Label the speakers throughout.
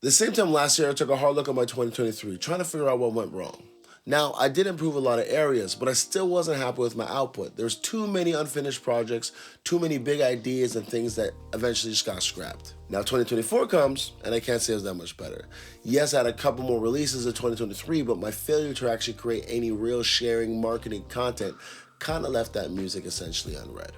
Speaker 1: The same time last year, I took a hard look at my 2023, trying to figure out what went wrong. Now, I did improve a lot of areas, but I still wasn't happy with my output. There's too many unfinished projects, too many big ideas and things that eventually just got scrapped. Now 2024 comes, and I can't say it was that much better. Yes, I had a couple more releases in 2023, but my failure to actually create any real sharing, marketing content kind of left that music essentially unread.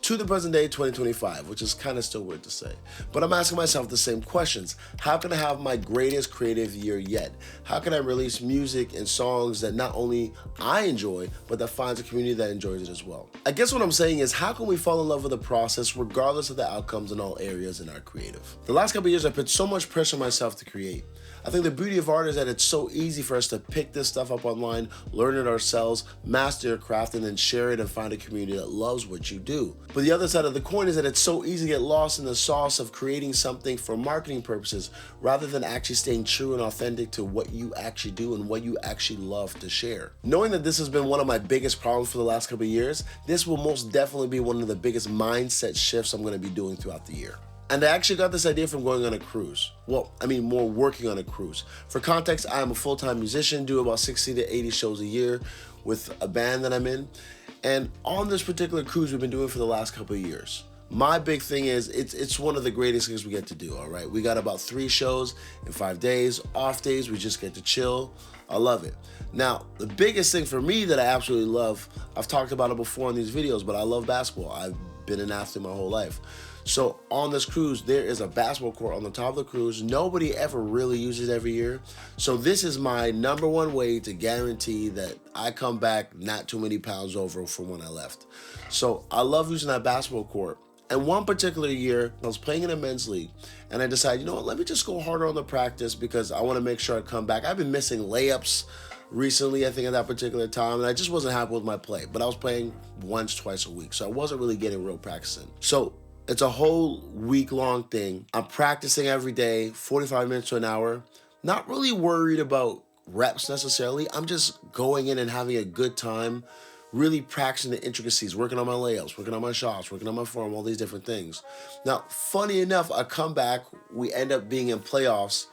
Speaker 1: To the present day, 2025, which is kind of still weird to say. But I'm asking myself the same questions. How can I have my greatest creative year yet? How can I release music and songs that not only I enjoy, but that finds a community that enjoys it as well? I guess what I'm saying is, how can we fall in love with the process regardless of the outcomes in all areas in our creative? The last couple of years, I put so much pressure on myself to create. I think the beauty of art is that it's so easy for us to pick this stuff up online, learn it ourselves, master your craft, and then share it and find a community that loves what you do. But the other side of the coin is that it's so easy to get lost in the sauce of creating something for marketing purposes rather than actually staying true and authentic to what you actually do and what you actually love to share. Knowing that this has been one of my biggest problems for the last couple of years, this will most definitely be one of the biggest mindset shifts I'm going to be doing throughout the year. And I actually got this idea from going on a cruise. Well, I mean, more working on a cruise. For context, I am a full-time musician, do about 60 to 80 shows a year with a band that I'm in. And on this particular cruise we've been doing for the last couple of years, my big thing is it's one of the greatest things we get to do, all right? We got about 3 shows in 5 days. Off days, we just get to chill. I love it. Now, the biggest thing for me that I absolutely love, I've talked about it before in these videos, but I love basketball. I've been an athlete my whole life. So on this cruise, there is a basketball court on the top of the cruise. Nobody ever really uses it every year. So this is my number one way to guarantee that I come back not too many pounds over from when I left. So I love using that basketball court. And one particular year, I was playing in a men's league, and I decided, you know what, let me just go harder on the practice because I want to make sure I come back. I've been missing layups recently, I think, at that particular time, and I just wasn't happy with my play. But I was playing once, twice a week, so I wasn't really getting real practice in. So it's a whole week-long thing. I'm practicing every day, 45 minutes to an hour. Not really worried about reps necessarily. I'm just going in and having a good time, really practicing the intricacies, working on my layups, working on my shots, working on my form, all these different things. Now, funny enough, I come back, we end up being in playoffs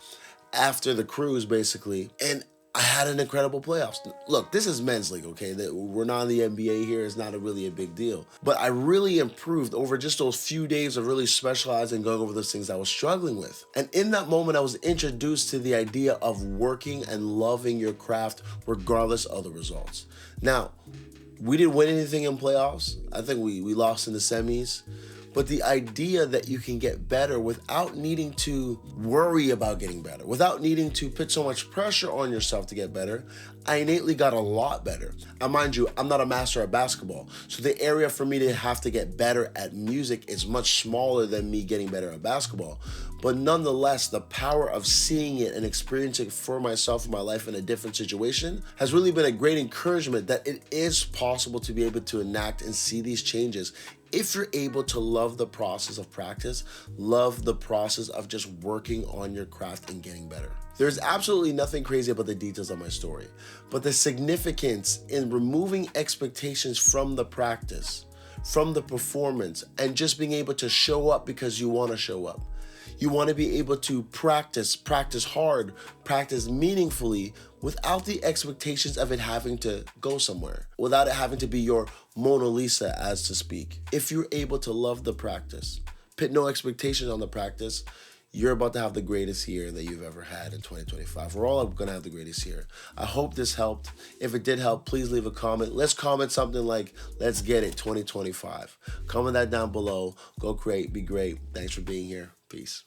Speaker 1: after the cruise, basically, and I had an incredible playoffs. Look, this is men's league, okay? We're not in the NBA here. It's not really a big deal. But I really improved over just those few days of really specializing and going over those things I was struggling with. And in that moment, I was introduced to the idea of working and loving your craft regardless of the results. Now, we didn't win anything in playoffs. I think we lost in the semis. But the idea that you can get better without needing to worry about getting better, without needing to put so much pressure on yourself to get better, I innately got a lot better. And mind you, I'm not a master at basketball, so the area for me to have to get better at music is much smaller than me getting better at basketball. But nonetheless, the power of seeing it and experiencing it for myself in my life in a different situation has really been a great encouragement that it is possible to be able to enact and see these changes if you're able to love the process of practice, love the process of just working on your craft and getting better. There's absolutely nothing crazy about the details of my story, but the significance in removing expectations from the practice, from the performance, and just being able to show up because you want to show up. You want to be able to practice hard, practice meaningfully without the expectations of it having to go somewhere, without it having to be your Mona Lisa, as to speak. If you're able to love the practice, put no expectations on the practice, you're about to have the greatest year that you've ever had in 2025. We're all going to have the greatest year. I hope this helped. If it did help, please leave a comment. Let's comment something like, let's get it 2025. Comment that down below. Go create, be great. Thanks for being here. Peace.